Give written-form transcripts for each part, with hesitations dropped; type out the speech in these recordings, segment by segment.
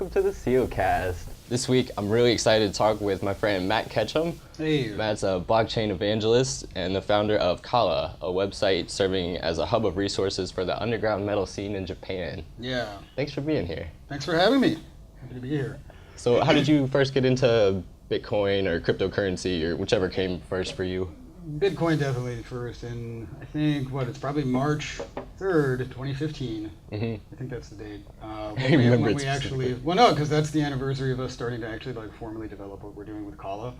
welcome to the SealCast. This week, I'm really excited to talk with my friend Matt Ketchum. Hey. Matt's a Blockchain Evangelist and the founder of Kaala, a website serving as a hub of resources for the underground metal scene in Japan. Yeah. Thanks for being here. Thanks for having me. Happy to be here. So how did you first get into Bitcoin or cryptocurrency or whichever came first for you? Bitcoin definitely first, and I think, it's probably March 3rd, 2015. Mm-hmm. I think that's the date. Remember when we actually, because that's the anniversary of us starting to actually formally develop what we're doing with Kaala.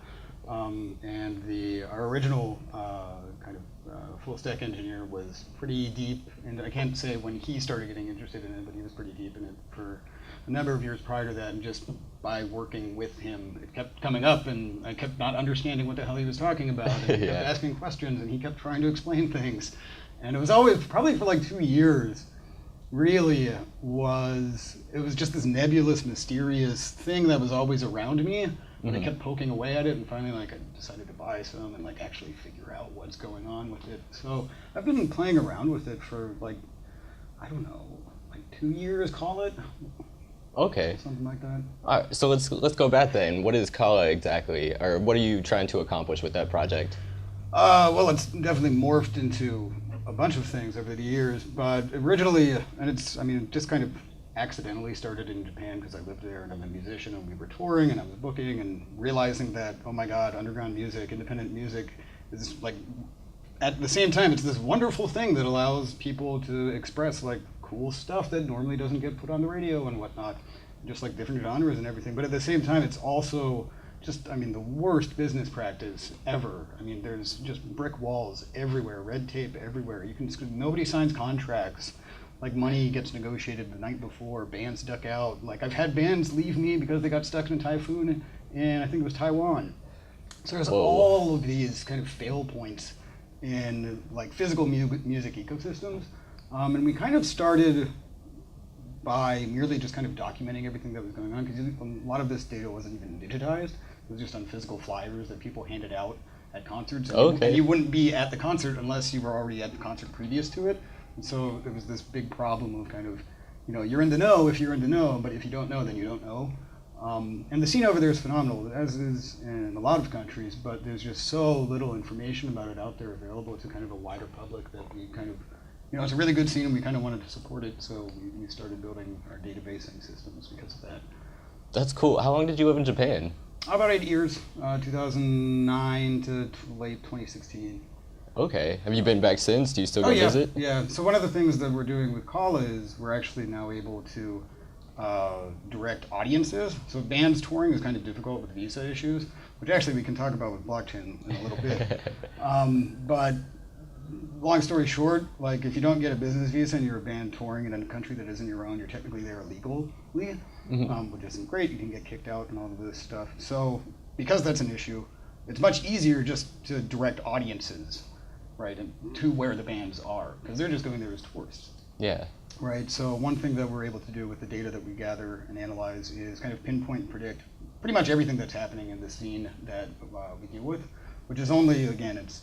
And our original full stack engineer was pretty deep, and I can't say when he started getting interested in it, but he was pretty deep in it for a number of years prior to that, and just by working with him, it kept coming up, and I kept not understanding what the hell he was talking about, and he kept asking questions, and he kept trying to explain things, and it was always, probably for like 2 years, really it was just this nebulous, mysterious thing that was always around me, but I kept poking away at it, and finally I decided to buy some and actually figure out what's going on with it. So I've been playing around with it for 2 years, call it. Okay. Something like that. All right, so let's go back then. What is Kaala exactly, or what are you trying to accomplish with that project? It's definitely morphed into a bunch of things over the years, but originally, it just kind of accidentally started in Japan because I lived there and I'm a musician and we were touring and I was booking and realizing that, oh my God, underground music, independent music is at the same time, it's this wonderful thing that allows people to express cool stuff that normally doesn't get put on the radio and whatnot, just different genres and everything. But at the same time, it's also just, the worst business practice ever. There's just brick walls everywhere, red tape everywhere. Nobody signs contracts. Money gets negotiated the night before, bands duck out. I've had bands leave me because they got stuck in a typhoon, and I think it was Taiwan. So there's all of these kind of fail points in physical music ecosystems. And we kind of started by merely just kind of documenting everything that was going on, because a lot of this data wasn't even digitized. It was just on physical flyers that people handed out at concerts. And you wouldn't be at the concert unless you were already at the concert previous to it. And so there was this big problem of you're in the know if you're in the know, but if you don't know, then you don't know. And the scene over there is phenomenal, as is in a lot of countries, but there's just so little information about it out there available to kind of a wider public that we it's a really good scene and we kind of wanted to support it, so we started building our databasing systems because of that. That's cool. How long did you live in Japan? About 8 years, 2009 to late 2016. Okay. Have you been back since? Do you still go visit? Yeah. So one of the things that we're doing with Kaala is we're actually now able to direct audiences. So bands touring is kind of difficult with visa issues, which actually we can talk about with blockchain in a little bit. But long story short, if you don't get a business visa and you're a band touring in a country that isn't your own, you're technically there illegally, which isn't great. You can get kicked out and all of this stuff. So because that's an issue, it's much easier just to direct audiences, right, and to where the bands are, because they're just going there as tourists. Yeah. Right. So one thing that we're able to do with the data that we gather and analyze is kind of pinpoint and predict pretty much everything that's happening in the scene that we deal with, which is only, again, it's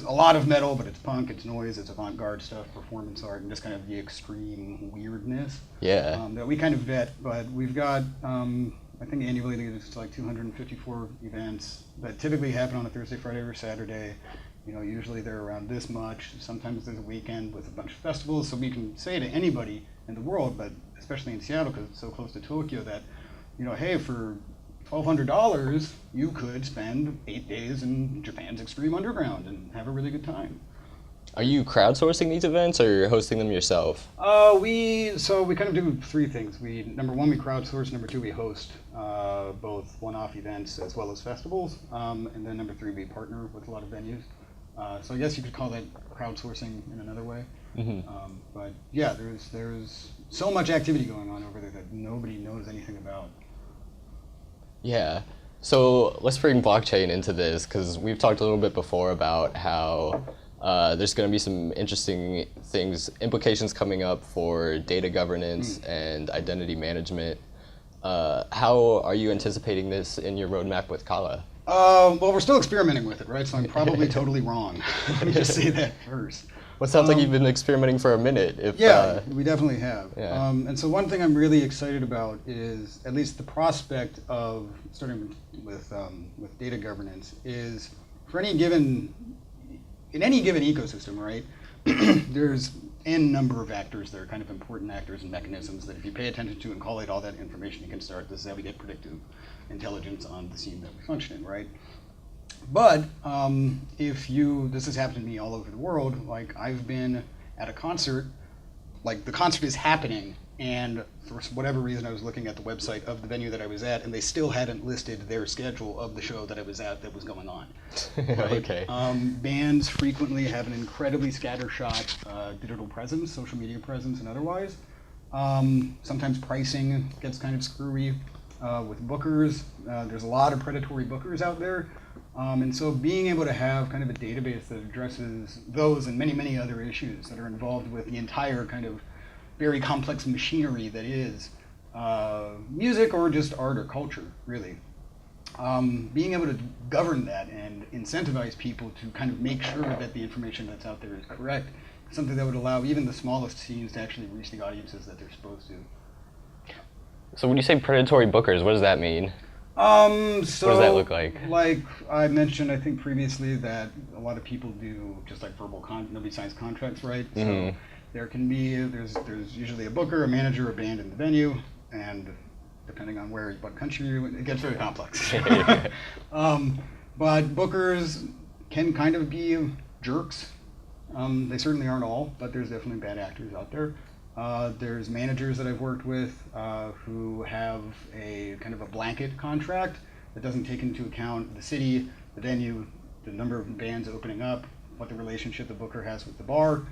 a lot of metal, but it's punk, it's noise, it's avant-garde stuff, performance art, and just kind of the extreme weirdness that we kind of vet. But we've got, I think annually there's 254 events that typically happen on a Thursday, Friday, or Saturday. Usually they're around this much. Sometimes there's a weekend with a bunch of festivals, so we can say to anybody in the world, but especially in Seattle because it's so close to Tokyo, that, hey, for $1,200, you could spend 8 days in Japan's extreme underground and have a really good time. Are you crowdsourcing these events or hosting them yourself? We kind of do 3 things. Number 1, we crowdsource. Number 2, we host both one-off events as well as festivals. And then number 3, we partner with a lot of venues. So I guess you could call that crowdsourcing in another way. But yeah, there's so much activity going on over there that nobody knows anything about. Yeah. So let's bring blockchain into this, because we've talked a little bit before about how there's going to be some interesting implications coming up for data governance and identity management. How are you anticipating this in your roadmap with Kaala? Well, we're still experimenting with it, right? So I'm probably totally wrong. Let me just say that first. Well, it sounds like you've been experimenting for a minute. Yeah, we definitely have. Yeah. And so one thing I'm really excited about is at least the prospect of starting with data governance is for in any given ecosystem, right? There's n number of actors that are kind of important actors and mechanisms that if you pay attention to and collate all that information, you can start. This is how we get predictive intelligence on the scene that we function in, right? But this has happened to me all over the world. Like I've been at a concert, like the concert is happening, and for whatever reason I was looking at the website of the venue that I was at, and they still hadn't listed their schedule of the show that I was at that was going on. Right? Okay. Bands frequently have an incredibly scattershot digital presence, social media presence, and otherwise. Sometimes pricing gets kind of screwy with bookers. There's a lot of predatory bookers out there. And so being able to have kind of a database that addresses those and many, many other issues that are involved with the entire kind of very complex machinery that is music or just art or culture, really. Being able to govern that and incentivize people to kind of make sure that the information that's out there is correct, something that would allow even the smallest scenes to actually reach the audiences that they're supposed to. So when you say predatory bookers, what does that mean? So what does that look like? Like I mentioned, I think previously that a lot of people do just like verbal nobody signs contracts, right? Mm-hmm. So there can be there's usually a booker, a manager, a band in the venue, and depending on what country you're in, it gets very complex. But bookers can kind of be jerks. They certainly aren't all, but there's definitely bad actors out there. There's managers that I've worked with who have a kind of a blanket contract that doesn't take into account the city, the venue, the number of bands opening up, what the relationship the booker has with the bar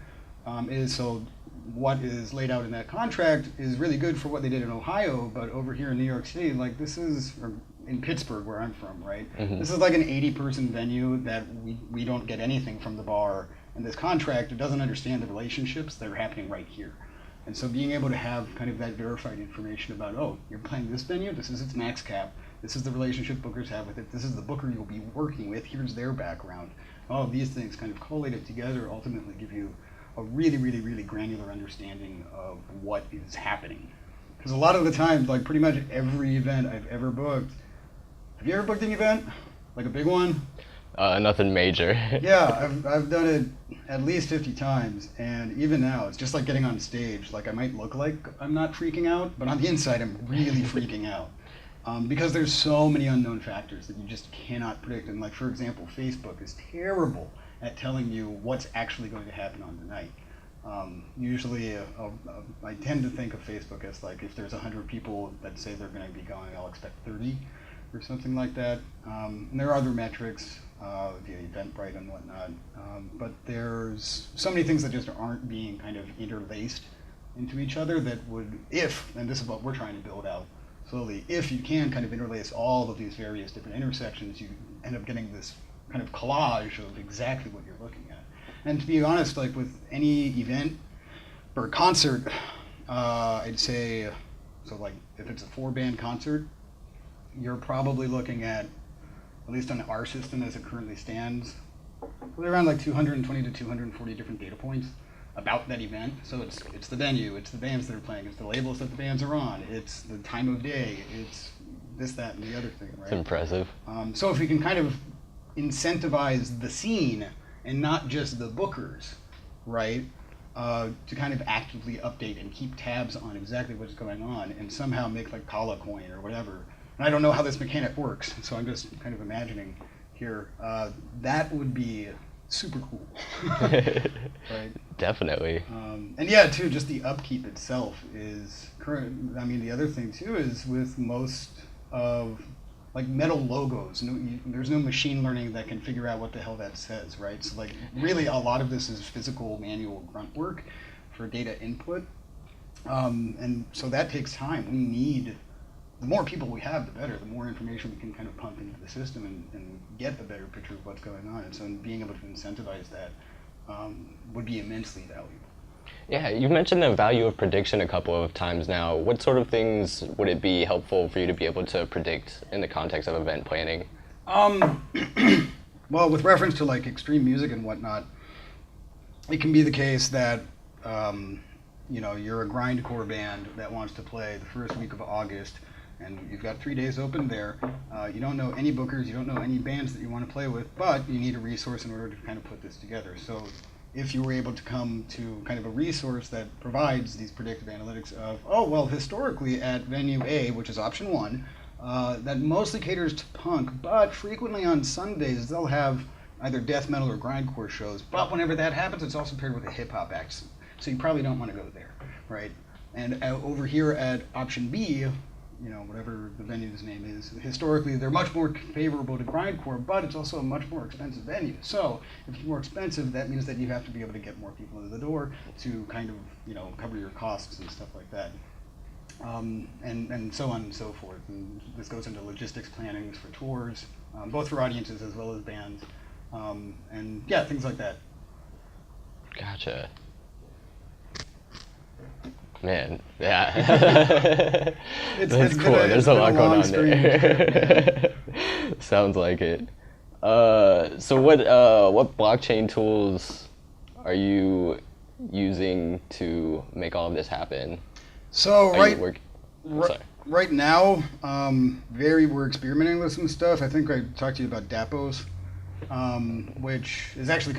is. So what is laid out in that contract is really good for what they did in Ohio, but over here in New York City, like this is, or in Pittsburgh where I'm from, right? Mm-hmm. This is like an 80-person venue that we don't get anything from the bar, and this contract, it doesn't understand the relationships that are happening right here. And so being able to have kind of that verified information about, oh, you're playing this venue, this is its max cap, this is the relationship bookers have with it, this is the booker you'll be working with, here's their background. All of these things kind of collated together ultimately give you a really, really, really granular understanding of what is happening. Because a lot of the time, like pretty much every event I've ever booked, have you ever booked an event? Like a big one? Nothing major. Yeah, I've done it at least 50 times, and even now, it's just like getting on stage. Like I might look like I'm not freaking out, but on the inside, I'm really freaking out. Because there's so many unknown factors that you just cannot predict. And like, for example, Facebook is terrible at telling you what's actually going to happen on the night. Usually, I tend to think of Facebook as like, if there's 100 people that say they're going to be going, I'll expect 30 or something like that. And there are other metrics via Eventbrite and whatnot. But there's so many things that just aren't being kind of interlaced into each other that would, and this is what we're trying to build out slowly, if you can kind of interlace all of these various different intersections, you end up getting this kind of collage of exactly what you're looking at. And to be honest, like with any event or concert, I'd say, so like if it's a 4-band concert, you're probably looking at least on our system as it currently stands, probably around like 220 to 240 different data points about that event. So it's the venue, it's the bands that are playing, it's the labels that the bands are on, it's the time of day, it's this, that, and the other thing, right? It's impressive. So if we can kind of incentivize the scene and not just the bookers, right, to kind of actively update and keep tabs on exactly what's going on and somehow make like Kaala coin or whatever. And I don't know how this mechanic works, so I'm just kind of imagining here. That would be super cool. Right? Definitely. And yeah, too, just the upkeep itself is current. I mean, the other thing too is with most of like metal logos, there's no machine learning that can figure out what the hell that says, right? So like really a lot of this is physical manual grunt work for data input. And so that takes time. We need, the more people we have, the better. The more information we can kind of pump into the system and get the better picture of what's going on. And so being able to incentivize that would be immensely valuable. Yeah, you've mentioned the value of prediction a couple of times now. What sort of things would it be helpful for you to be able to predict in the context of event planning? Well, with reference to like extreme music and whatnot, it can be the case that you're a grindcore band that wants to play the first week of August, and you've got 3 days open there. You don't know any bookers, you don't know any bands that you want to play with, but you need a resource in order to kind of put this together. So if you were able to come to kind of a resource that provides these predictive analytics of, oh, well, historically at venue A, which is option one, that mostly caters to punk, but frequently on Sundays they'll have either death metal or grindcore shows. But whenever that happens, it's also paired with a hip hop act. So you probably don't want to go there, right? And over here at option B, whatever the venue's name is, historically they're much more favorable to grindcore, but it's also a much more expensive venue. So if it's more expensive, that means that you have to be able to get more people into the door to kind of, cover your costs and stuff like that. And so on and so forth. And this goes into logistics plannings for tours, both for audiences as well as bands. And yeah, things like that. Gotcha. Man, yeah. That's cool. There's a lot going on there. Sounds like it. So what blockchain tools are you using to make all of this happen? So right now, we're experimenting with some stuff. I think I talked to you about Dapos, which is actually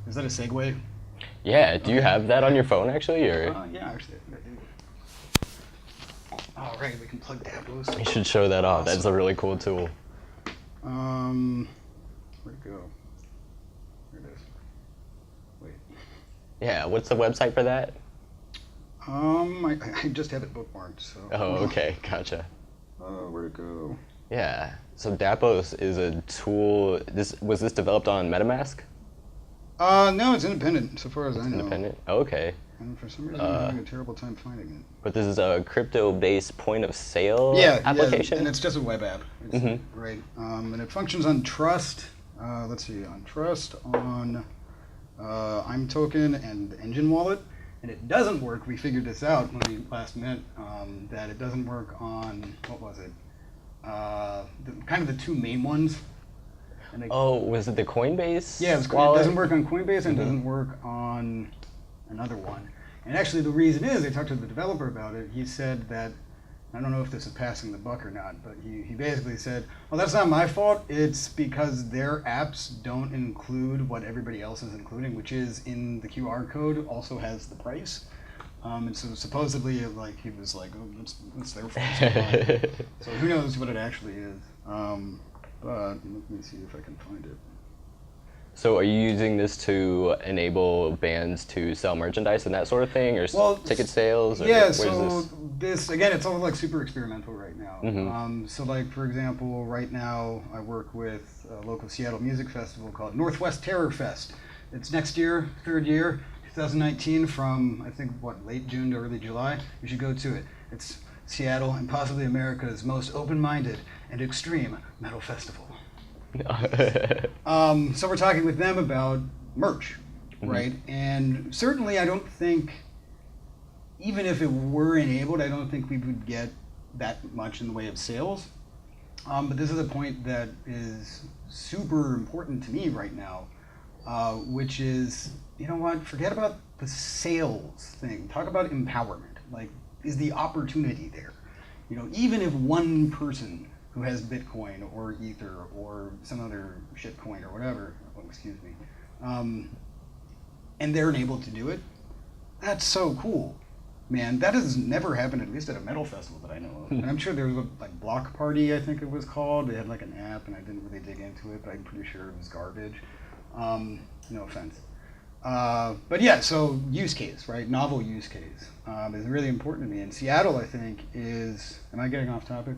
is that a segue? Yeah, do you have that on your phone actually, or? Yeah, actually, I do. All right, we can plug Dapos. You should show that off. Awesome. That's a really cool tool. Where'd it go? There it is. Wait. Yeah, what's the website for that? I just have it bookmarked, so. Oh, okay, gotcha. Where'd it go? Yeah, so Dapos is a tool. Was this developed on MetaMask? No, it's independent, so far as I know. Independent? Oh, okay. And for some reason, I'm having a terrible time finding it. But this is a crypto-based point-of-sale application? Yeah, and it's just a web app. It's right. And it functions on Trust. Let's see, on Trust, on ImToken, and the Engine Wallet. And it doesn't work. We figured this out when we last met, that it doesn't work on, what was it? Kind of the two main ones. Was it the Coinbase? Yeah, it doesn't work on Coinbase and it doesn't work on another one. And actually the reason is, I talked to the developer about it, he said that, I don't know if this is passing the buck or not, but he basically said, well, that's not my fault, it's because their apps don't include what everybody else is including, which is in the QR code also has the price. And so supposedly, he was like, oh, that's their fault. So who knows what it actually is. But let me see if I can find it. So are you using this to enable bands to sell merchandise and that sort of thing, or ticket sales? Or yeah, so this, again, it's all super experimental right now. So for example, right now I work with a local Seattle music festival called Northwest Terror Fest. It's next year, third year, 2019, from I think late June to early July. You should go to it. It's Seattle and possibly America's most open-minded and extreme metal festival. So we're talking with them about merch, right? And certainly I don't think, even if it were enabled, I don't think we would get that much in the way of sales. But this is a point that is super important to me right now, which is, you know what, forget about the sales thing. Talk about empowerment. Is the opportunity there? Even if one person who has Bitcoin or Ether or some other shitcoin or whatever, and they're enabled to do it, that's so cool. Man, that has never happened, at least at a metal festival that I know of. And I'm sure there was a Block Party, I think it was called. They had an app, and I didn't really dig into it, but I'm pretty sure it was garbage. No offense. But yeah, so use case, right? Novel use case is really important to me. And Seattle, I think, is. Am I getting off topic?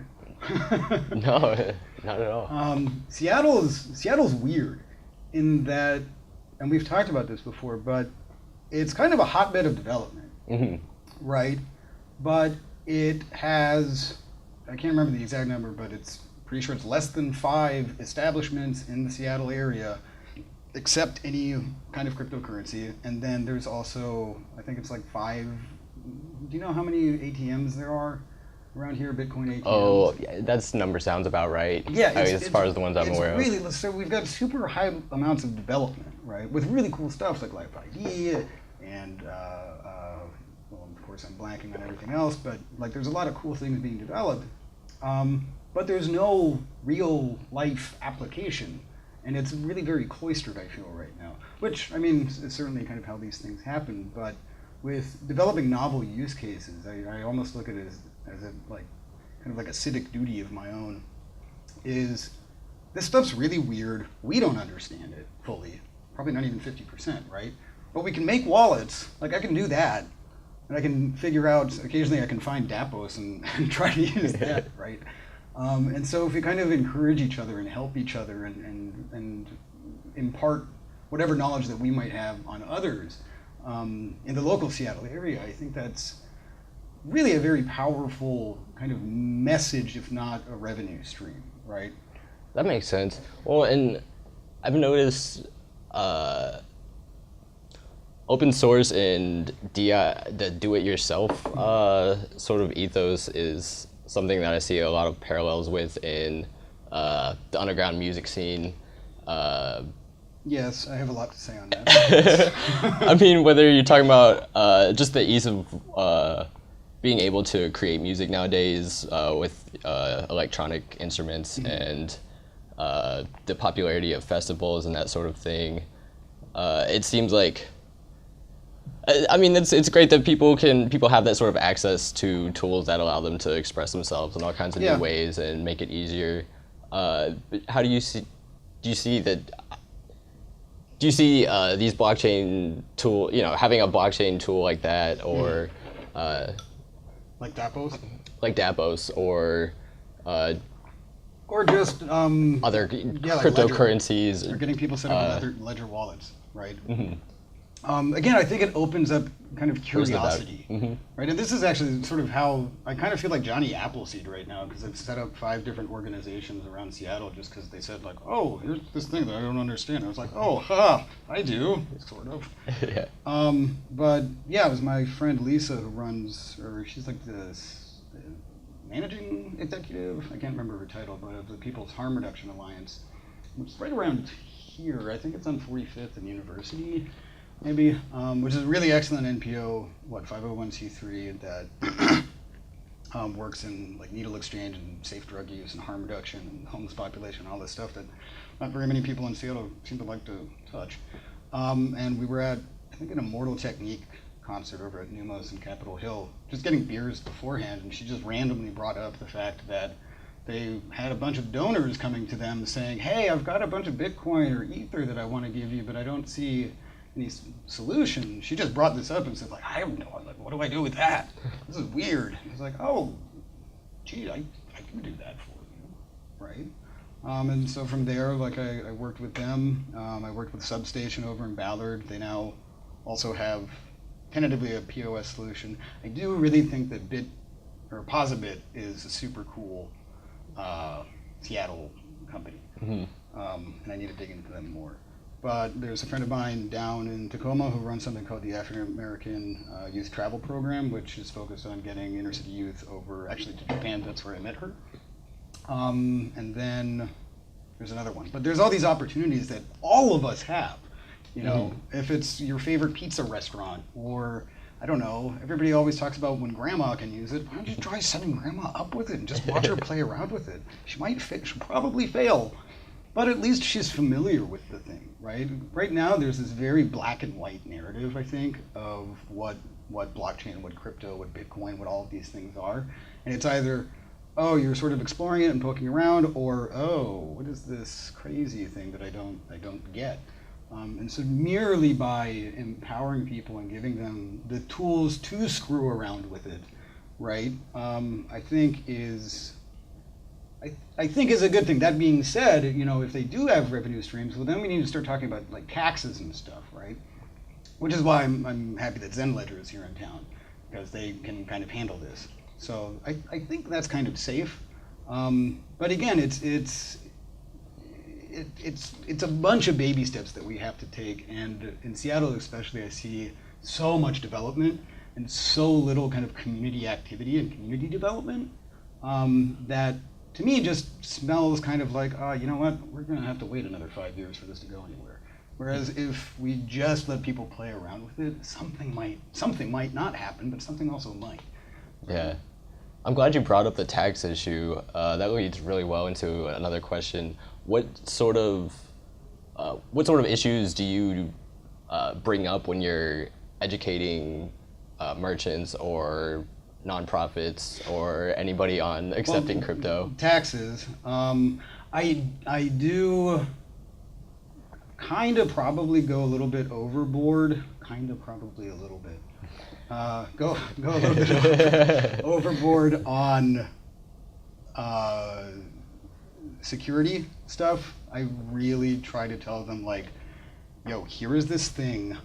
No, not at all. Seattle's weird in that, and we've talked about this before, but it's kind of a hotbed of development, right? But it has, I can't remember the exact number, but it's pretty sure it's less than 5 establishments in the Seattle area accept any kind of cryptocurrency. And then there's also, I think it's 5, do you know how many ATMs there are? around here, Bitcoin ATMs. Oh, yeah, that's number sounds about right. Yeah, as far as the ones I'm aware of. Really, so we've got super high amounts of development, right, with really cool stuff like Life ID and, well, of course, I'm blanking on everything else, but like there's a lot of cool things being developed, but there's no real life application, and it's really very cloistered, I feel, right now. Which, I mean, it's certainly kind of how these things happen, but with developing novel use cases, I almost look at it as a like kind of like a civic duty of my own. Is this stuff's really weird. We don't understand it fully, probably not even 50%, right? But we can make wallets. Like I can do that, and I can figure out. Occasionally, I can find Dapos and try to use that, right? And so if we kind of encourage each other and help each other and impart whatever knowledge that we might have on others in the local Seattle area, I think that's really a very powerful kind of message, if not a revenue stream, right? That makes sense. Well, and I've noticed open source and the do-it-yourself sort of ethos is something that I see a lot of parallels with in the underground music scene. Yes, I have a lot to say on that. I mean, whether you're talking about just the ease of being able to create music nowadays with electronic instruments and the popularity of festivals and that sort of thing, it seems like, I mean, it's great that people have that sort of access to tools that allow them to express themselves in all kinds of new ways and make it easier. But how do you see these blockchain tool, having a blockchain tool like that, or like Dapos? Like Dapos, or just other cryptocurrencies. Or getting people set up with ledger wallets, right? Mm-hmm. Again, I think it opens up kind of curiosity, right? And this is actually sort of how I kind of feel like Johnny Appleseed right now, because I've set up 5 different organizations around Seattle just because they said like, oh, here's this thing that I don't understand. I was like, oh, I do, sort of. Yeah. But yeah, it was my friend Lisa who runs, or she's like the managing executive, I can't remember her title, but of the People's Harm Reduction Alliance. It's right around here. I think it's on 45th and University. Maybe, which is a really excellent NPO, 501c3 that works in like needle exchange and safe drug use and harm reduction and homeless population and all this stuff that not very many people in Seattle seem to like to touch. And we were at, I think, an Immortal Technique concert over at Numos in Capitol Hill, just getting beers beforehand, and she just randomly brought up the fact that they had a bunch of donors coming to them saying, hey, I've got a bunch of Bitcoin or Ether that I want to give you, but I don't see any solution. She just brought this up and said, like, I have no, like, what do I do with that? This is weird. It's like, oh, gee, I can do that for you, right? And so from there, like, I worked with them. I worked with Substation over in Ballard. They now also have tentatively a POS solution. I do really think that Posibit is a super cool Seattle company, and I need to dig into them more. But there's a friend of mine down in Tacoma who runs something called the African American Youth Travel Program, which is focused on getting inner city youth over, actually, to Japan. That's where I met her. And then there's another one. But there's all these opportunities that all of us have. You know, if it's your favorite pizza restaurant, or I don't know, everybody always talks about when grandma can use it. Why don't you try setting grandma up with it and just watch her play around with it? She'll probably fail, but at least she's familiar with the thing, right? Right now, there's this very black and white narrative, I think, of what blockchain, what crypto, what Bitcoin, what all of these things are. And it's either, oh, you're sort of exploring it and poking around, or, oh, what is this crazy thing that I don't get? And so merely by empowering people and giving them the tools to screw around with it, right, I think is a good thing. That being said, if they do have revenue streams, well, then we need to start talking about like taxes and stuff, right? Which is why I'm happy that Zen Ledger is here in town, because they can kind of handle this. So I think that's kind of safe. But again, it's a bunch of baby steps that we have to take, and in Seattle especially, I see so much development and so little kind of community activity and community development. that to me just smells kind of like, you know what, we're going to have to wait another 5 years for this to go anywhere. Whereas if we just let people play around with it, something might not happen, but something also might. Yeah. I'm glad you brought up the tax issue. That leads really well into another question. What sort of issues do you bring up when you're educating merchants or nonprofits or anybody on accepting crypto? Taxes. I do kind of probably go a little bit overboard. Kind of probably a little bit. Go a little bit overboard on security stuff. I really try to tell them, like, yo, here is this thing.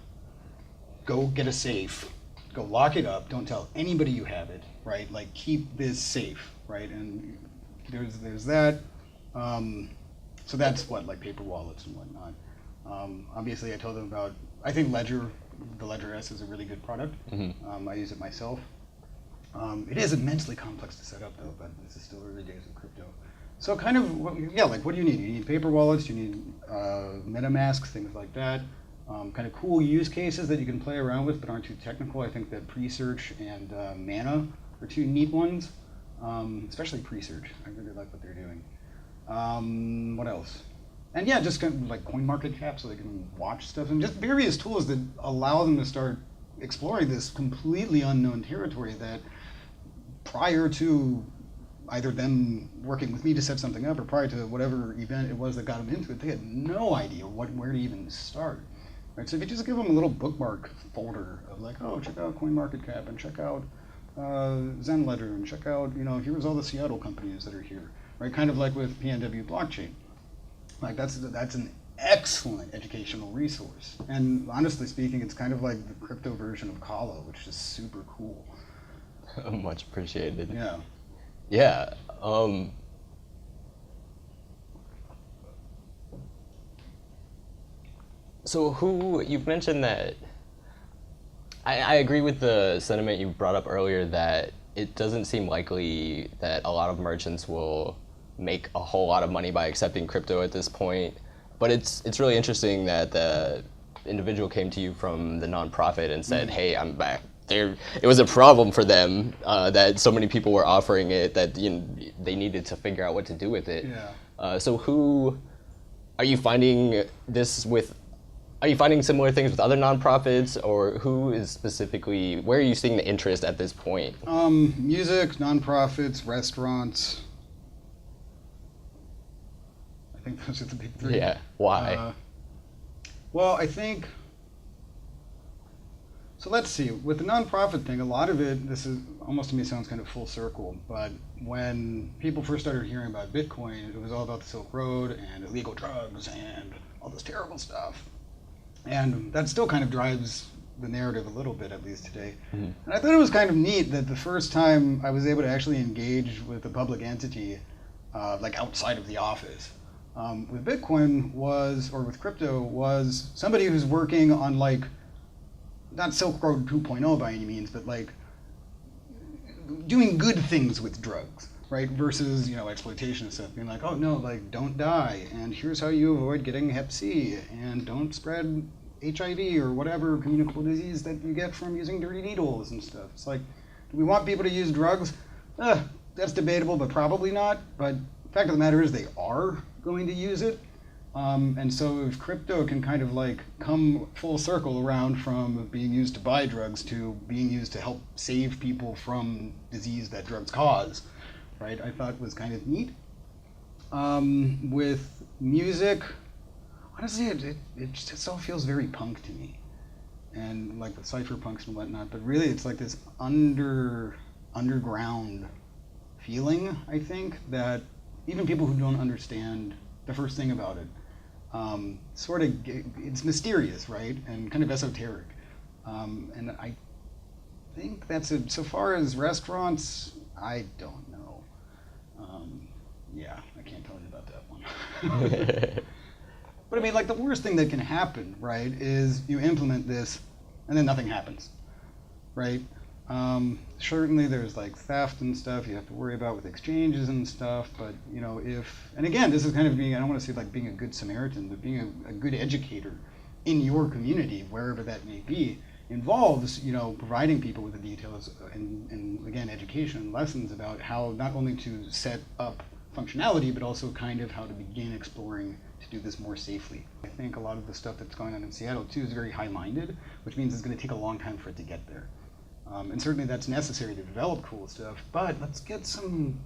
Go get a safe. Go lock it up. Don't tell anybody you have it, right? Like, keep this safe, right? And there's that. So that's what, like paper wallets and whatnot. Obviously, I told them about, I think the Ledger S is a really good product. Mm-hmm. I use it myself. It is immensely complex to set up, though, but this is still early days of crypto. So kind of, yeah, like what do you need? You need paper wallets, you need MetaMasks, things like that. Kind of cool use cases that you can play around with but aren't too technical. I think that Presearch and Mana are two neat ones, especially Presearch. I really like what they're doing. What else? And yeah, just kind of like CoinMarketCap so they can watch stuff, and just various tools that allow them to start exploring this completely unknown territory that prior to either them working with me to set something up or prior to whatever event it was that got them into it, they had no idea where to even start. Right? So if you just give them a little bookmark folder of like, oh, check out CoinMarketCap and check out ZenLedger and check out, here's all the Seattle companies that are here, right? Kind of like with PNW Blockchain. Like that's an excellent educational resource. And honestly speaking, it's kind of like the crypto version of Kaala, which is super cool. Much appreciated. Yeah. Yeah. So you've mentioned that, I agree with the sentiment you brought up earlier that it doesn't seem likely that a lot of merchants will make a whole lot of money by accepting crypto at this point. But it's really interesting that the individual came to you from the nonprofit and said, hey, I'm back. It was a problem for them that so many people were offering it that they needed to figure out what to do with it. Yeah. So who are you finding this with? Are you finding similar things with other nonprofits, or who is specifically, where are you seeing the interest at this point? Music, nonprofits, restaurants. I think those are the big three. Yeah. Why? Well, I think, so let's see, with the nonprofit thing, a lot of it, this is almost to me sounds kind of full circle, but when people first started hearing about Bitcoin, it was all about the Silk Road and illegal drugs and all this terrible stuff. And that still kind of drives the narrative a little bit, at least today. Mm-hmm. And I thought it was kind of neat that the first time I was able to actually engage with a public entity, like outside of the office, with Bitcoin or with crypto, was somebody who's working on like, not Silk Road 2.0 by any means, but like doing good things with drugs, right? Versus, exploitation and stuff, being like, oh no, like don't die, and here's how you avoid getting Hep C, and don't spread HIV or whatever communicable disease that you get from using dirty needles and stuff. It's like, do we want people to use drugs? That's debatable, but probably not. But the fact of the matter is they are going to use it. And so if crypto can kind of like come full circle around from being used to buy drugs to being used to help save people from disease that drugs cause, right, I thought was kind of neat. With music, honestly, it just all feels very punk to me. And like the cypherpunks and whatnot, but really it's like this underground feeling, I think, that even people who don't understand the first thing about it, it's mysterious, right? And kind of esoteric. And I think that's it. So far as restaurants, I don't know. Yeah, I can't tell you about that one. But I mean, like the worst thing that can happen, right, is you implement this and then nothing happens, right? Certainly there's like theft and stuff you have to worry about with exchanges and stuff, but and again, this is kind of being, I don't want to say like being a good Samaritan, but being a good educator in your community, wherever that may be, involves, providing people with the details and again, education and lessons about how not only to set up functionality, but also kind of how to begin exploring to do this more safely. I think a lot of the stuff that's going on in Seattle too is very high-minded, which means it's going to take a long time for it to get there. And certainly that's necessary to develop cool stuff, but let's get some,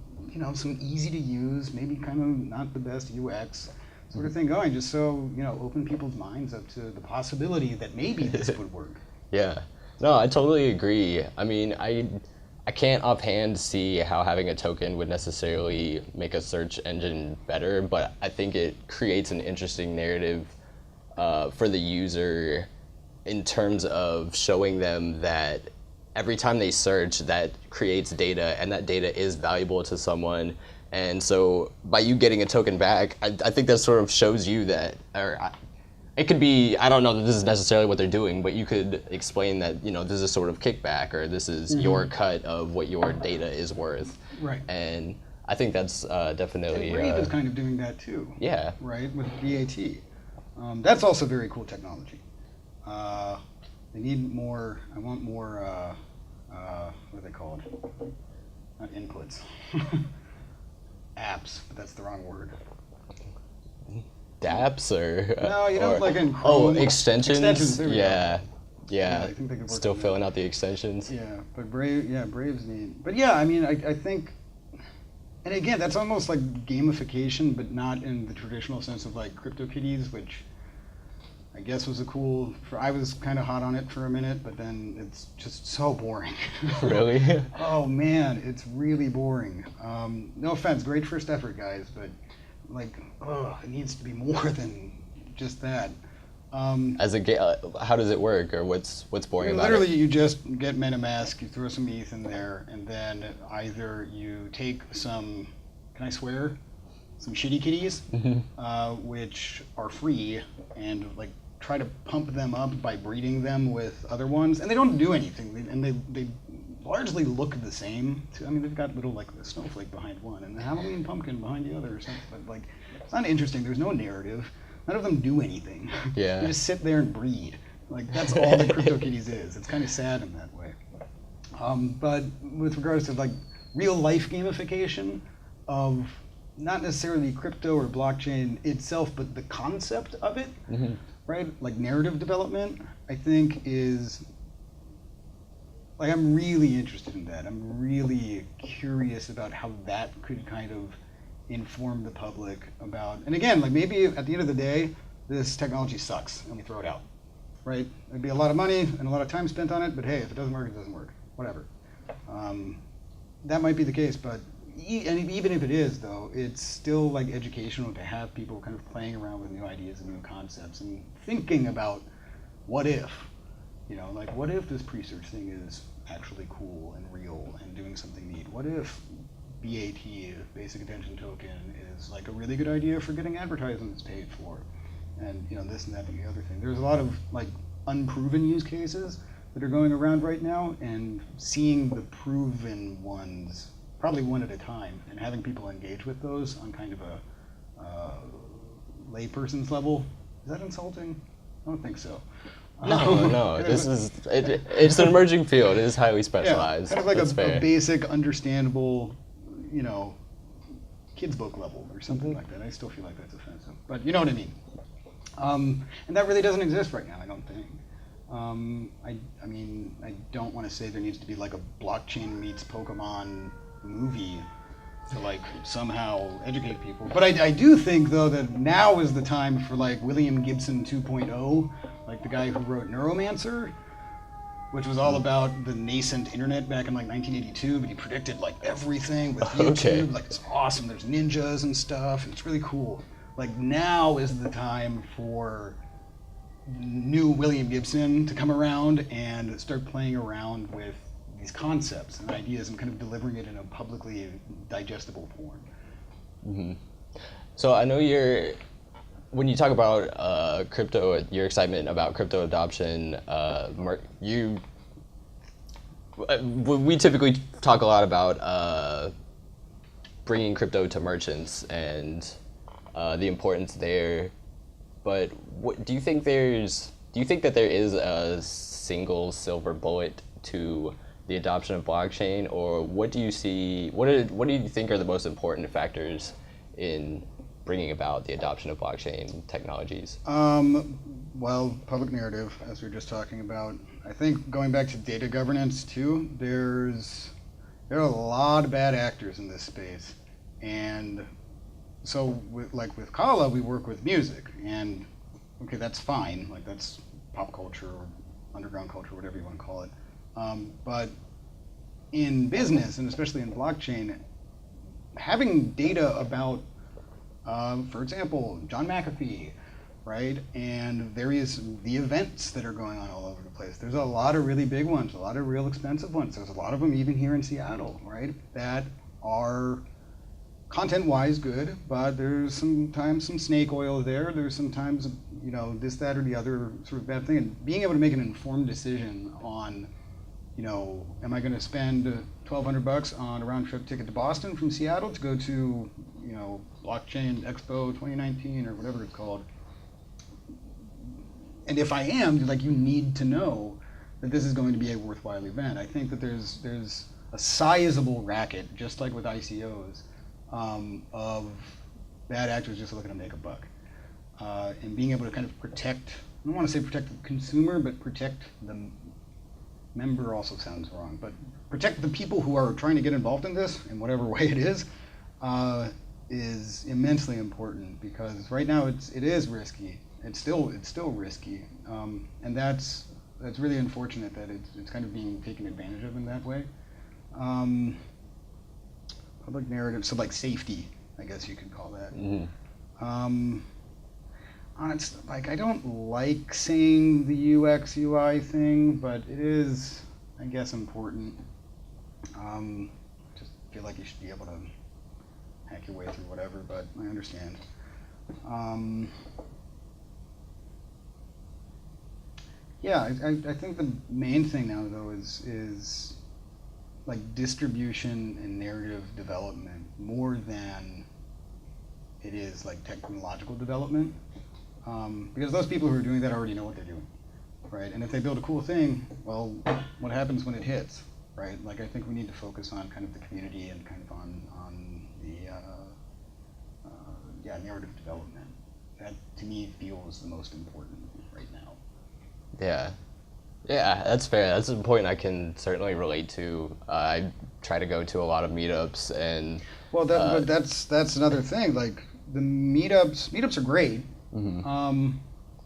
some easy to use, maybe kind of not the best UX sort of thing going, just so, open people's minds up to the possibility that maybe this would work. Yeah. No, I totally agree. I mean, I can't offhand see how having a token would necessarily make a search engine better, but I think it creates an interesting narrative for the user in terms of showing them that every time they search, that creates data, and that data is valuable to someone. And so by you getting a token back, I think that sort of shows you that, it could be, I don't know that this is necessarily what they're doing, but you could explain that, this is sort of kickback, or this is your cut of what your data is worth. Right. And I think that's definitely... And Brave is kind of doing that too. Yeah. Right, with BAT. That's also very cool technology. They need more, I want more, what are they called? Not inputs. Apps, but that's the wrong word. dApps or no, like in Chrome. Extensions. There we yeah. go. Yeah. I think they could work Still on filling that. out the extensions. Yeah, but Brave's neat. But yeah, I mean, I think, and again, that's almost like gamification, but not in the traditional sense of like CryptoKitties, which I guess was I was kind of hot on it for a minute, but then it's just so boring. Really? Oh man, it's really boring. No offense, great first effort, guys, but like, it needs to be more than just that. As a how does it work, or what's boring about literally, it? you just get MetaMask, you throw some ETH in there, and then either you take some, can I swear? Some shitty kitties, which are free, and like try to pump them up by breeding them with other ones, and they don't do anything, and they largely look the same. I mean, they've got little like a snowflake behind one, and the Halloween pumpkin behind the other, or something. But like, it's not interesting. There's no narrative. None of them do anything. Yeah. They just sit there and breed. Like, that's all that CryptoKitties is. It's kind of sad in that way. But with regards to like real life gamification of not necessarily crypto or blockchain itself, but the concept of it, right? Like narrative development, I think is, like, I'm really interested in that. I'm really curious about how that could kind of inform the public about, and again, like maybe at the end of the day, this technology sucks and we throw it out, right? It'd be a lot of money and a lot of time spent on it, but hey, if it doesn't work, it doesn't work, whatever. That might be the case, but and even if it is, though, it's still like educational to have people kind of playing around with new ideas and new concepts and thinking about what if, like what if this pre-search thing is actually cool and real and doing something neat? What if BAT, basic attention token, is like a really good idea for getting advertisements paid for, and this and that and the other thing. There's a lot of like unproven use cases that are going around right now, and seeing the proven ones, probably one at a time, and having people engage with those on kind of a layperson's level. Is that insulting? I don't think so. No. It's an emerging field. It is highly specialized. Yeah, kind of like a basic, understandable, kids book level or something like that. I still feel like that's offensive, but you know what I mean. And that really doesn't exist right now, I don't think. I mean, I don't want to say there needs to be like a blockchain meets Pokemon movie to like somehow educate people. But I do think though that now is the time for like William Gibson 2.0, like the guy who wrote Neuromancer, which was all about the nascent internet back in like 1982, but he predicted like everything with YouTube. Okay. Like it's awesome. There's ninjas and stuff, and it's really cool. Like now is the time for new William Gibson to come around and start playing around with these concepts and ideas and kind of delivering it in a publicly digestible form. So I know when you talk about crypto, your excitement about crypto adoption, we typically talk a lot about bringing crypto to merchants and the importance there. But do you think that there is a single silver bullet to the adoption of blockchain, or what do you see? What do you think are the most important factors in bringing about the adoption of blockchain technologies? Well, public narrative, as we were just talking about. I think going back to data governance too, there are a lot of bad actors in this space, and so with Kaala, we work with music, and okay, that's fine, like that's pop culture or underground culture, whatever you want to call it. But in business, and especially in blockchain, having data about, for example, John McAfee, right, and the events that are going on all over the place. There's a lot of really big ones, a lot of real expensive ones. There's a lot of them even here in Seattle, right, that are content-wise good, but there's sometimes some snake oil there. There's sometimes, this, that, or the other sort of bad thing. And being able to make an informed decision on, am I going to spend $1,200 on a round-trip ticket to Boston from Seattle to go to, Blockchain Expo 2019 or whatever it's called? And if I am, you need to know that this is going to be a worthwhile event. I think that there's a sizable racket, just like with ICOs, of bad actors just looking to make a buck. And being able to kind of protect, I don't want to say protect the consumer, but protect the member also sounds wrong, but protect the people who are trying to get involved in this in whatever way it is immensely important, because right now it is risky. It's still risky, and that's really unfortunate that it's kind of being taken advantage of in that way. Public narrative, so like safety, I guess you could call that. Mm-hmm. It's I don't like saying the UX UI thing, but it is, I guess, important. Just feel like you should be able to hack your way through whatever, but I understand. Yeah, I think the main thing now though is like distribution and narrative development more than it is like technological development, because those people who are doing that already know what they're doing, right? And if they build a cool thing, well, what happens when it hits, right? Like I think we need to focus on kind of the community and kind of on the narrative development. That to me feels the most important right now. Yeah, that's fair. That's a point I can certainly relate to. I try to go to a lot of meetups, and but that's another thing. Like the meetups are great. Mm-hmm.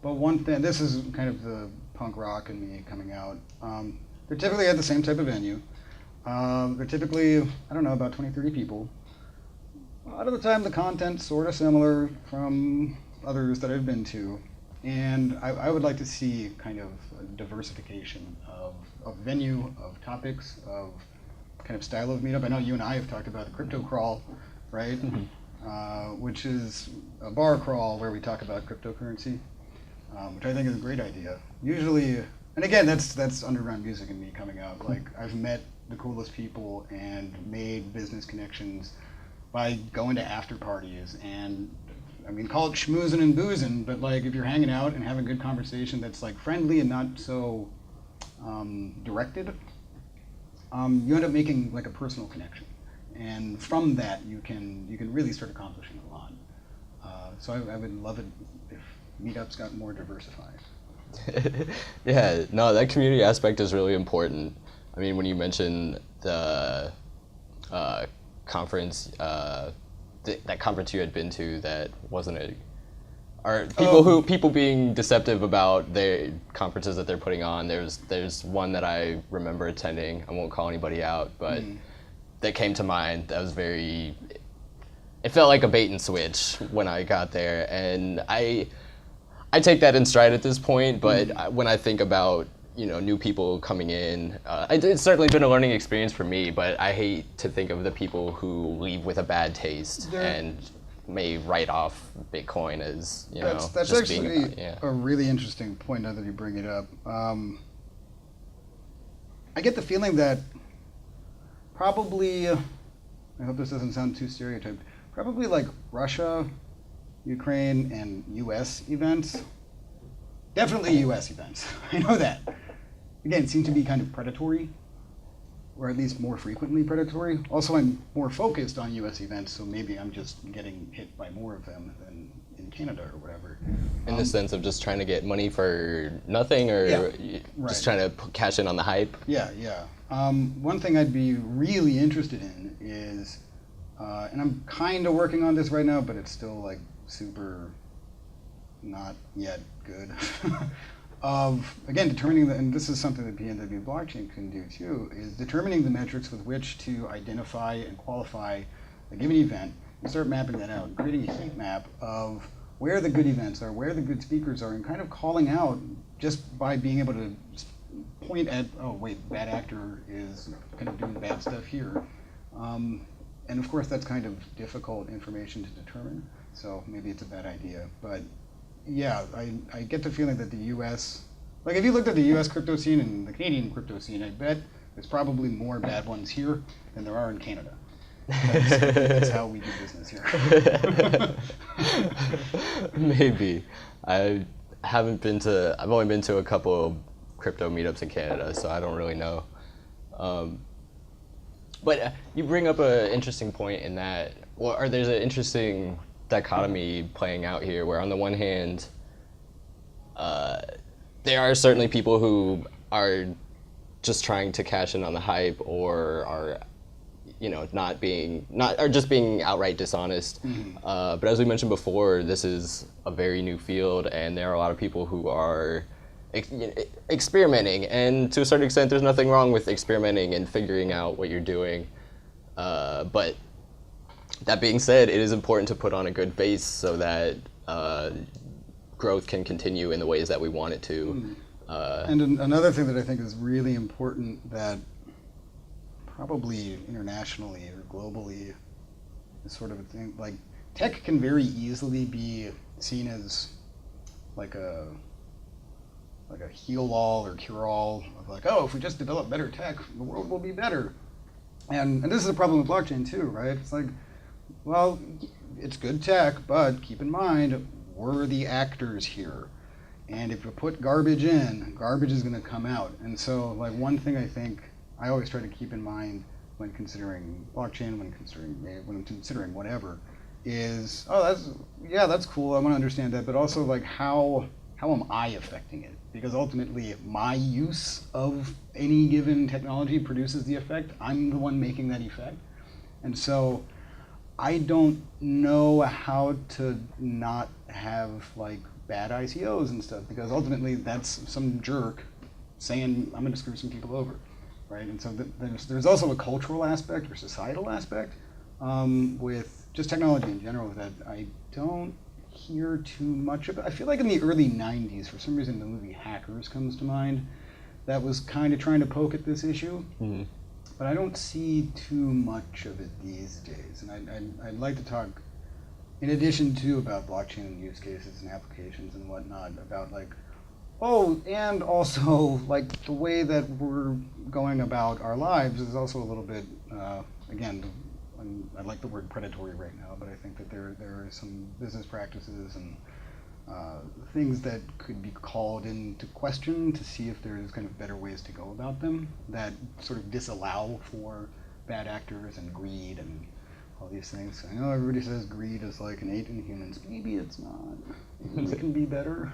But one thing, this is kind of the punk rock in me coming out. They're typically at the same type of venue. They're typically, I don't know, about 20, 30 people. A lot of the time, the content's sort of similar from others that I've been to. And I would like to see kind of a diversification of venue, of topics, of kind of style of meetup. I know you and I have talked about the crypto crawl, right? Mm-hmm. Which is a bar crawl where we talk about cryptocurrency, which I think is a great idea. Usually, and again, that's underground music and me coming out. Like I've met the coolest people and made business connections by going to after parties, and I mean, call it schmoozing and boozing, but like if you're hanging out and having a good conversation that's like friendly and not so directed, you end up making like a personal connection, and from that you can really start accomplishing a lot. So I would love it if meetups got more diversified. Yeah, no, that community aspect is really important. I mean, when you mention the conference, that conference you had been to that wasn't a, or people being deceptive about their conferences that they're putting on. There's one that I remember attending. I won't call anybody out, but that came to mind. That was it felt like a bait and switch when I got there, and I take that in stride at this point. But when I think about new people coming in, it's certainly been a learning experience for me, but I hate to think of the people who leave with a bad taste and may write off Bitcoin as, that's just actually a really interesting point now that you bring it up. I get the feeling that probably, I hope this doesn't sound too stereotyped, probably like Russia, Ukraine, and US events. Definitely US events. I know that. Again, seem to be kind of predatory, or at least more frequently predatory. Also, I'm more focused on US events, so maybe I'm just getting hit by more of them than in Canada or whatever. In the sense of just trying to get money for nothing, or just trying to cash in on the hype? Yeah, yeah. One thing I'd be really interested in is, and I'm kind of working on this right now, but it's still like super not yet good, of, again, determining, and this is something that PNW blockchain can do too, is determining the metrics with which to identify and qualify a given event, and start mapping that out, creating a heat map of where the good events are, where the good speakers are, and kind of calling out just by being able to point at, oh wait, bad actor is kind of doing bad stuff here. And of course that's kind of difficult information to determine, so maybe it's a bad idea. But yeah, I get the feeling that the US, like if you looked at the US crypto scene and the Canadian crypto scene, I bet there's probably more bad ones here than there are in Canada. That's how we do business here. Maybe. I've only been to a couple of crypto meetups in Canada, so I don't really know. But you bring up an interesting point in that, there's an interesting dichotomy playing out here, where on the one hand, there are certainly people who are just trying to cash in on the hype, or are, just being outright dishonest. Mm-hmm. But as we mentioned before, this is a very new field, and there are a lot of people who are experimenting, and to a certain extent, there's nothing wrong with experimenting and figuring out what you're doing. But that being said, it is important to put on a good face so that growth can continue in the ways that we want it to. And another thing that I think is really important, that probably internationally or globally is sort of a thing, like tech can very easily be seen as like a heal-all or cure-all of like, oh, if we just develop better tech, the world will be better. And this is a problem with blockchain too, right? It's like, well, it's good tech, but keep in mind, we're the actors here. And if you put garbage in, garbage is going to come out. And so, like, one thing I think I always try to keep in mind when considering blockchain, when considering whatever, is, oh, that's cool, I want to understand that, but also, like, how am I affecting it? Because ultimately, my use of any given technology produces the effect. I'm the one making that effect. And so I don't know how to not have like bad ICOs and stuff, because ultimately that's some jerk saying I'm going to screw some people over, right? And so there's also a cultural aspect or societal aspect with just technology in general that I don't hear too much about. I feel like in the early 90s, for some reason, the movie Hackers comes to mind. That was kind of trying to poke at this issue. Mm-hmm. But I don't see too much of it these days. And I'd like to talk, in addition to about blockchain and use cases and applications and whatnot, about like, oh, and also like the way that we're going about our lives is also a little bit, again, I like the word predatory right now, but I think that there are some business practices and things that could be called into question to see if there's kind of better ways to go about them that sort of disallow for bad actors and greed and all these things. I know everybody says greed is like innate in humans. Maybe it's not. Maybe it can be better.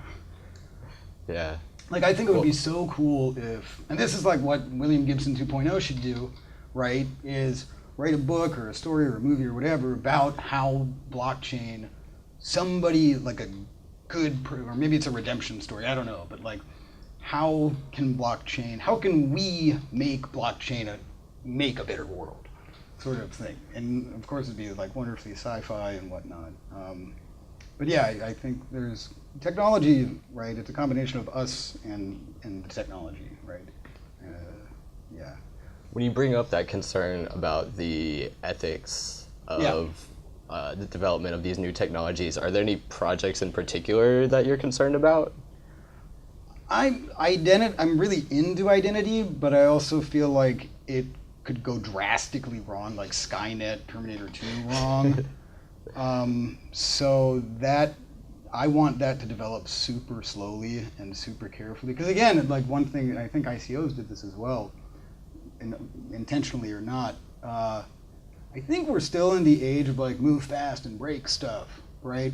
Yeah. Like, I think it would be so cool if, and this is like what William Gibson 2.0 should do, right, is write a book or a story or a movie or whatever about how blockchain, somebody like a good, or maybe it's a redemption story, I don't know, but like how can we make blockchain make a better world sort of thing. And of course it'd be like wonderfully sci-fi and whatnot. But yeah, I think there's technology, right? It's a combination of us and the technology, right? Yeah. When you bring up that concern about the ethics of the development of these new technologies, are there any projects in particular that you're concerned about? I'm really into identity, but I also feel like it could go drastically wrong, like Skynet, Terminator 2 wrong. So that I want that to develop super slowly and super carefully. Because again, like one thing, and I think ICOs did this as well, intentionally or not. I think we're still in the age of like move fast and break stuff, right?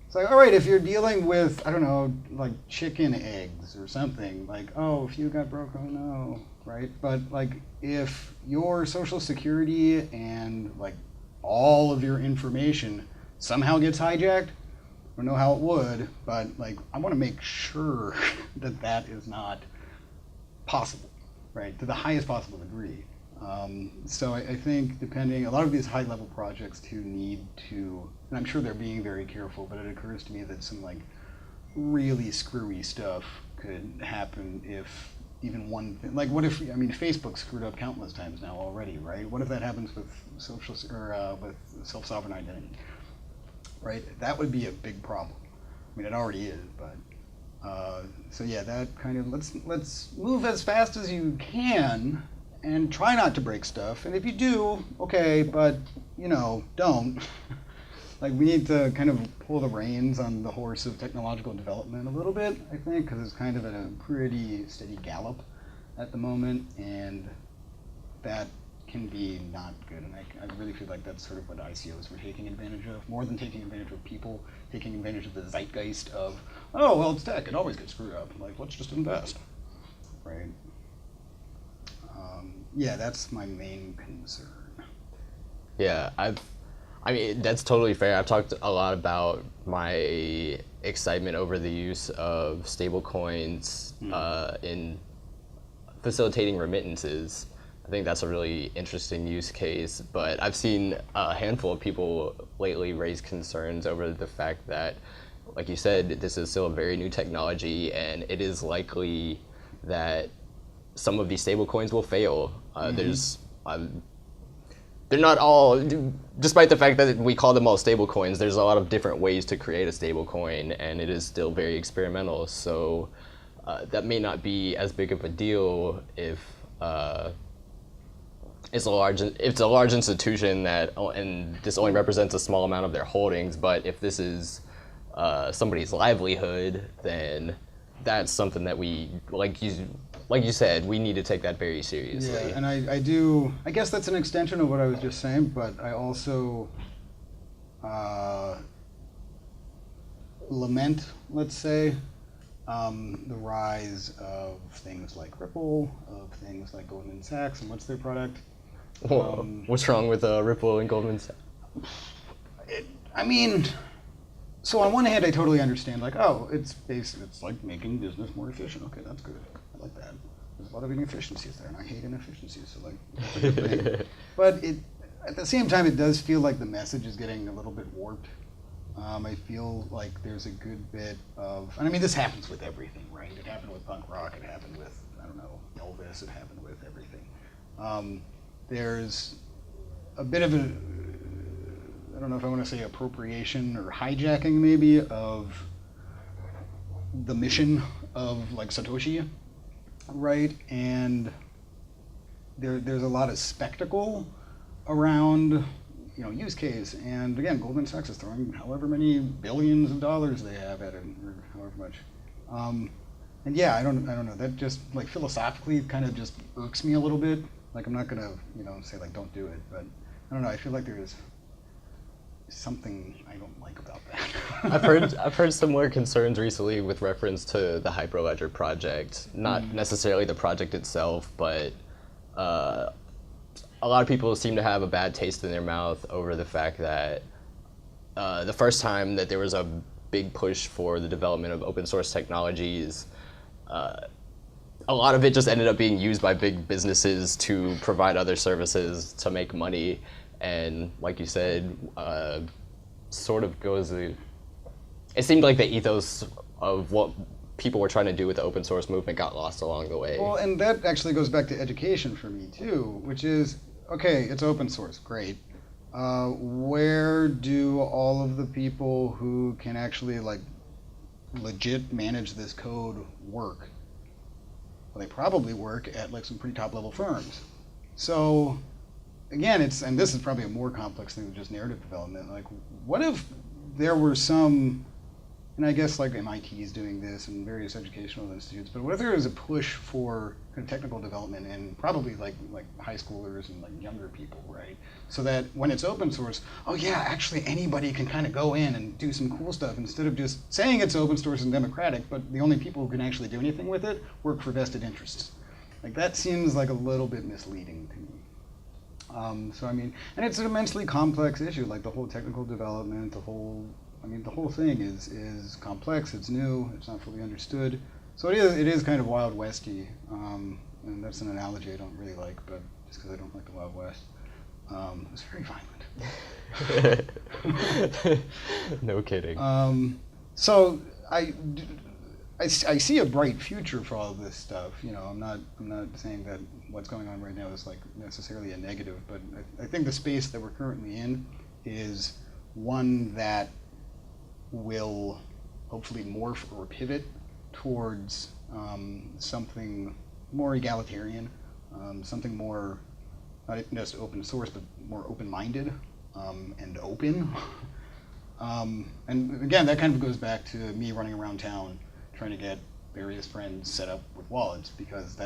It's like, all right, if you're dealing with, I don't know, like chicken eggs or something, like, oh, if you got broke, oh no, right? But like, if your social security and like all of your information somehow gets hijacked, I don't know how it would, but like, I want to make sure that that is not possible, right? To the highest possible degree. So I think depending, a lot of these high level projects too need to, and I'm sure they're being very careful, but it occurs to me that some like really screwy stuff could happen if even one thing, like what if, I mean, Facebook screwed up countless times now already, right? What if that happens with social, or with self-sovereign identity, right? That would be a big problem. I mean, it already is, but so yeah, that kind of, let's move as fast as you can and try not to break stuff. And if you do, okay, but you know, don't. Like we need to kind of pull the reins on the horse of technological development a little bit, I think, because it's kind of at a pretty steady gallop at the moment, and that can be not good. And I really feel like that's sort of what ICOs were taking advantage of, more than taking advantage of people, taking advantage of the zeitgeist of, oh, well, it's tech, it always gets screwed up. Like, let's just invest, right? Yeah, that's my main concern. Yeah, I mean, that's totally fair. I've talked a lot about my excitement over the use of stablecoins in facilitating remittances. I think that's a really interesting use case, but I've seen a handful of people lately raise concerns over the fact that, like you said, this is still a very new technology, and it is likely that some of these stablecoins will fail. They're not all, despite the fact that we call them all stablecoins, there's a lot of different ways to create a stablecoin, and it is still very experimental. So that may not be as big of a deal if it's a large institution that, and this only represents a small amount of their holdings. But if this is somebody's livelihood, then that's something that we, like you said, we need to take that very seriously. Yeah, and I guess that's an extension of what I was just saying, but I also lament, let's say, the rise of things like Ripple, of things like Goldman Sachs, and what's their product? What's wrong with Ripple and Goldman Sachs? I mean, so on one hand, I totally understand, like, oh, it's like making business more efficient. Okay, that's good. I like that. There's a lot of inefficiencies there, and I hate inefficiencies, so like, that's a good thing. But at the same time, it does feel like the message is getting a little bit warped. I feel like there's a good bit of, and I mean, this happens with everything, right? It happened with punk rock, it happened with, I don't know, Elvis, it happened with everything. There's a bit of a, I don't know if I want to say appropriation or hijacking maybe of the mission of like Satoshi, right? And there's a lot of spectacle around, you know, use case. And again, Goldman Sachs is throwing however many billions of dollars they have at it, or however much. And yeah, I don't know. That just like philosophically kind of just irks me a little bit. Like I'm not gonna, you know, say like don't do it, but I don't know. I feel like there is something I don't like about that. I've heard similar concerns recently with reference to the Hyperledger project. Not necessarily the project itself, but a lot of people seem to have a bad taste in their mouth over the fact that the first time that there was a big push for the development of open source technologies, a lot of it just ended up being used by big businesses to provide other services to make money. And like you said, sort of goes, it seemed like the ethos of what people were trying to do with the open source movement got lost along the way. Well, and that actually goes back to education for me too, which is, okay, it's open source, great. Where do all of the people who can actually like legit manage this code work? Well, they probably work at like some pretty top level firms. So again, and this is probably a more complex thing than just narrative development. Like, what if there were some, and I guess like MIT is doing this and various educational institutes, but what if there was a push for kind of technical development in probably like high schoolers and like younger people, right? So that when it's open source, oh yeah, actually anybody can kind of go in and do some cool stuff instead of just saying it's open source and democratic, but the only people who can actually do anything with it work for vested interests. Like that seems like a little bit misleading to me. So I mean, and it's an immensely complex issue, like the whole technical development, the whole thing is complex, it's new, it's not fully understood. So it is kind of Wild Westy, and that's an analogy I don't really like, but just because I don't like the Wild West. It's very violent. No kidding. So I see a bright future for all of this stuff. You know, I'm not saying that what's going on right now is like necessarily a negative, but I think the space that we're currently in is one that will hopefully morph or pivot towards something more egalitarian, something more not just open source, but more open-minded and open. And again, that kind of goes back to me running around town trying to get various friends set up with wallets, because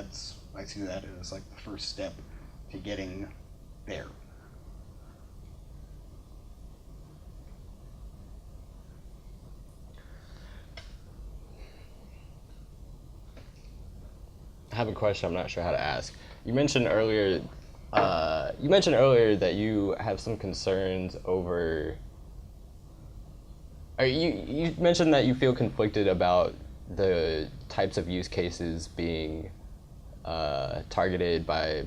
I see that as like the first step to getting there. I have a question I'm not sure how to ask. You mentioned earlier that you have some concerns over, or you mentioned that you feel conflicted about the types of use cases being targeted by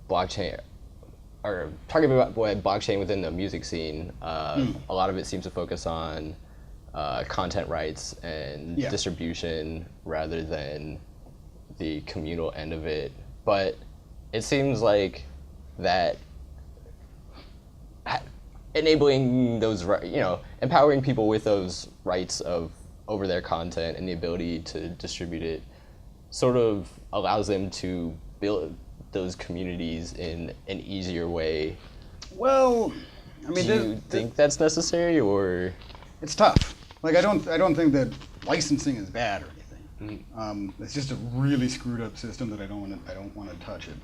blockchain, or targeted by blockchain within the music scene. A lot of it seems to focus on content rights and distribution rather than the communal end of it. But it seems like that enabling those, empowering people with those rights over their content and the ability to distribute it sort of allows them to build those communities in an easier way. Well, I mean, do you think that's necessary, or? It's tough. Like I don't think that licensing is bad or anything. It's just a really screwed up system that I don't want to touch it.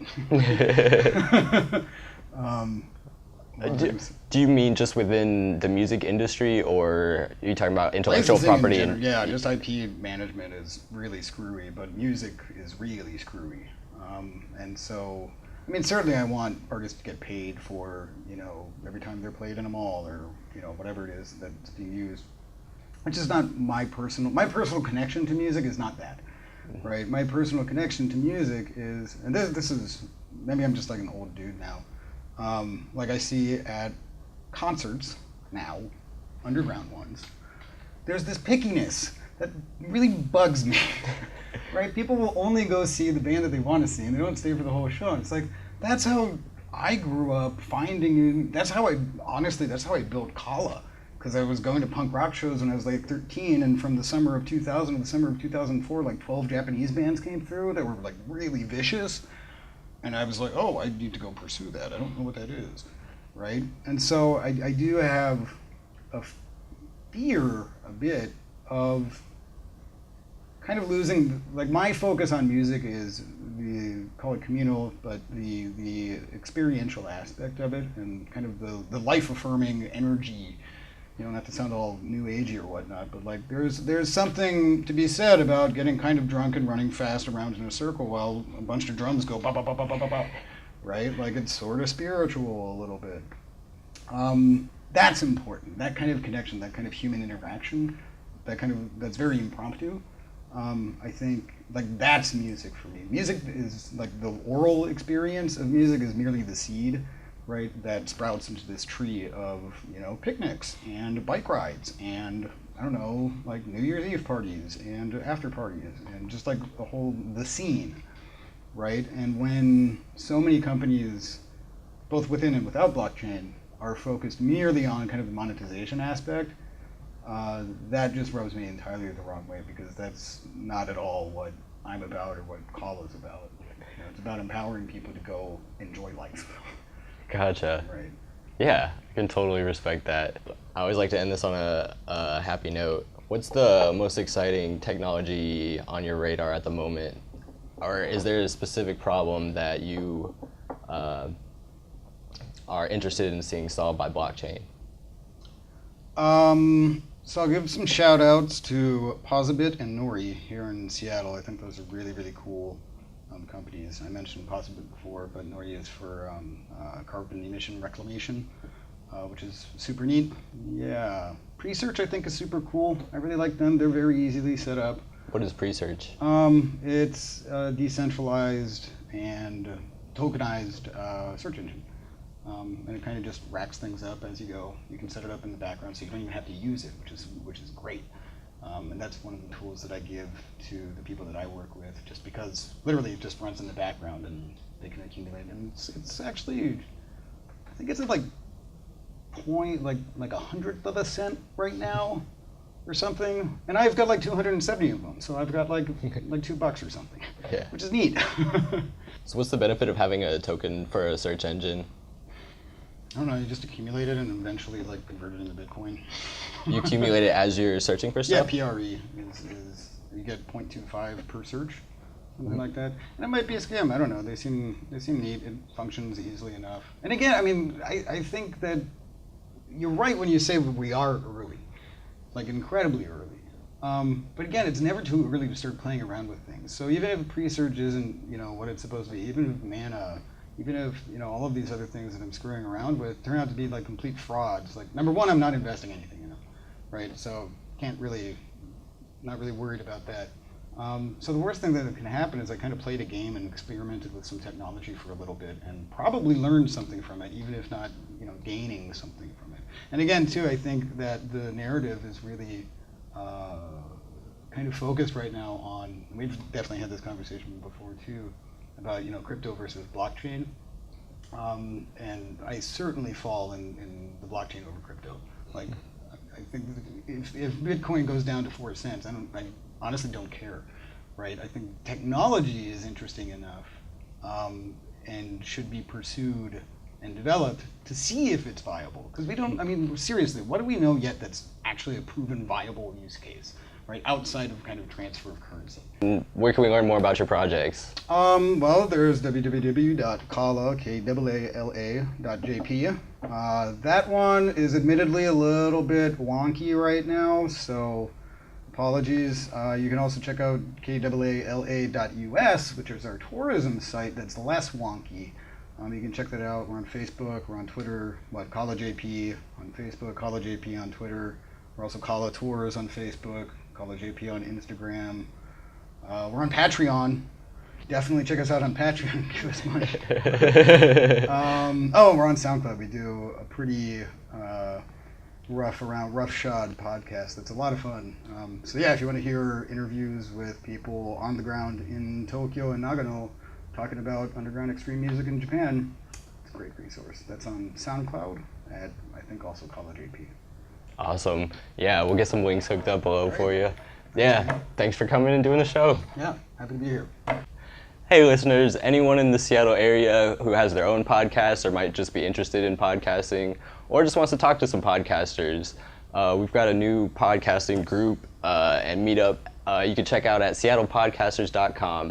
Do you mean just within the music industry, or are you talking about intellectual property? Yeah, just IP management is really screwy, but music is really screwy. And so, I mean, certainly I want artists to get paid for, every time they're played in a mall or, whatever it is that's being used. Which is not my personal connection to music is not that, right? My personal connection to music is, and this is, maybe I'm just like an old dude now. Like I see at concerts now, underground ones, there's this pickiness that really bugs me, right? People will only go see the band that they want to see, and they don't stay for the whole show. And it's like, that's how I grew up that's how I built Kaala. Because I was going to punk rock shows when I was like 13, and from the summer of 2000 to the summer of 2004, like 12 Japanese bands came through that were like really vicious. And I was like, oh, I need to go pursue that. I don't know what that is, right? And so I do have a fear a bit of kind of losing, like my focus on music is call it communal, but the experiential aspect of it and kind of the life-affirming energy. Not to sound all new agey or whatnot, but like there's something to be said about getting kind of drunk and running fast around in a circle while a bunch of drums go ba ba ba ba ba ba ba, right? Like it's sort of spiritual a little bit. That's important. That kind of connection, that kind of human interaction, that's very impromptu. I think like that's music for me. Music is like the oral experience of music is merely the seed. Right, that sprouts into this tree of picnics and bike rides and I don't know, like New Year's Eve parties and after parties and just like the scene, right? And when so many companies, both within and without blockchain, are focused merely on kind of the monetization aspect, that just rubs me entirely the wrong way, because that's not at all what I'm about or what Kaala's about. You know, it's about empowering people to go enjoy life. Gotcha. Right. Yeah, I can totally respect that. I always like to end this on a happy note. What's the most exciting technology on your radar at the moment? Or is there a specific problem that you are interested in seeing solved by blockchain? So I'll give some shout outs to Posibit and Nori here in Seattle. I think those are really, really cool companies. I mentioned Posibit before, but Nori is for carbon emission reclamation, which is super neat. Yeah. Pre-search I think is super cool. I really like them. They're very easily set up. What is pre-search? It's a decentralized and tokenized search engine. And it kind of just racks things up as you go. You can set it up in the background, so you don't even have to use it, which is great. And that's one of the tools that I give to the people that I work with, just because literally it just runs in the background and they can accumulate. And it's actually, I think it's at like a hundredth of a cent right now, or something. And I've got like 270 of them, so I've got like $2 or something, Yeah. which is neat. So what's the benefit of having a token for a search engine? I don't know, you just accumulate it and eventually like convert it into Bitcoin. You accumulate it as you're searching for Yeah, stuff? PRE is you get 0.25 per search, something like that. And it might be a scam, I don't know. They seem neat, it functions easily enough. And again, I mean, I think that you're right when you say we are early, like incredibly early. But again, it's never too early to start playing around with things. So even if pre-search isn't, what it's supposed to be, even if mana, even if all of these other things that I'm screwing around with turn out to be like complete frauds. Like, number one, I'm not investing anything in them, right? So not really worried about that. So the worst thing that can happen is I kind of played a game and experimented with some technology for a little bit and probably learned something from it, even if not gaining something from it. And again, too, I think that the narrative is really kind of focused right now on, we've definitely had this conversation before too, about crypto versus blockchain, and I certainly fall in the blockchain over crypto. Like, I think if Bitcoin goes down to 4 cents, I honestly don't care, right? I think technology is interesting enough and should be pursued and developed to see if it's viable. Because we don't, I mean, seriously, what do we know yet that's actually a proven viable use case, right? Outside of kind of transfer of currency. Where can we learn more about your projects? Well, there's www.kaala.jp. That one is admittedly a little bit wonky right now, so apologies. You can also check out kaala.us, which is our tourism site that's less wonky. You can check that out. We're on Facebook, we're on Twitter, KaalaJP on Facebook, KaalaJP on Twitter. We're also Kaala Tours on Facebook, KaalaJP on Instagram. We're on Patreon. Definitely check us out on Patreon. Give us money. We're on SoundCloud. We do a pretty roughshod podcast. That's a lot of fun. So yeah, if you want to hear interviews with people on the ground in Tokyo and Nagano talking about underground extreme music in Japan, it's a great resource. That's on SoundCloud at, I think, also KaalaJP. Awesome. Yeah, we'll get some links hooked up below for you. Yeah, thanks for coming and doing the show. Yeah, happy to be here. Hey listeners, anyone in the Seattle area who has their own podcast or might just be interested in podcasting or just wants to talk to some podcasters, we've got a new podcasting group and meetup you can check out at seattlepodcasters.com.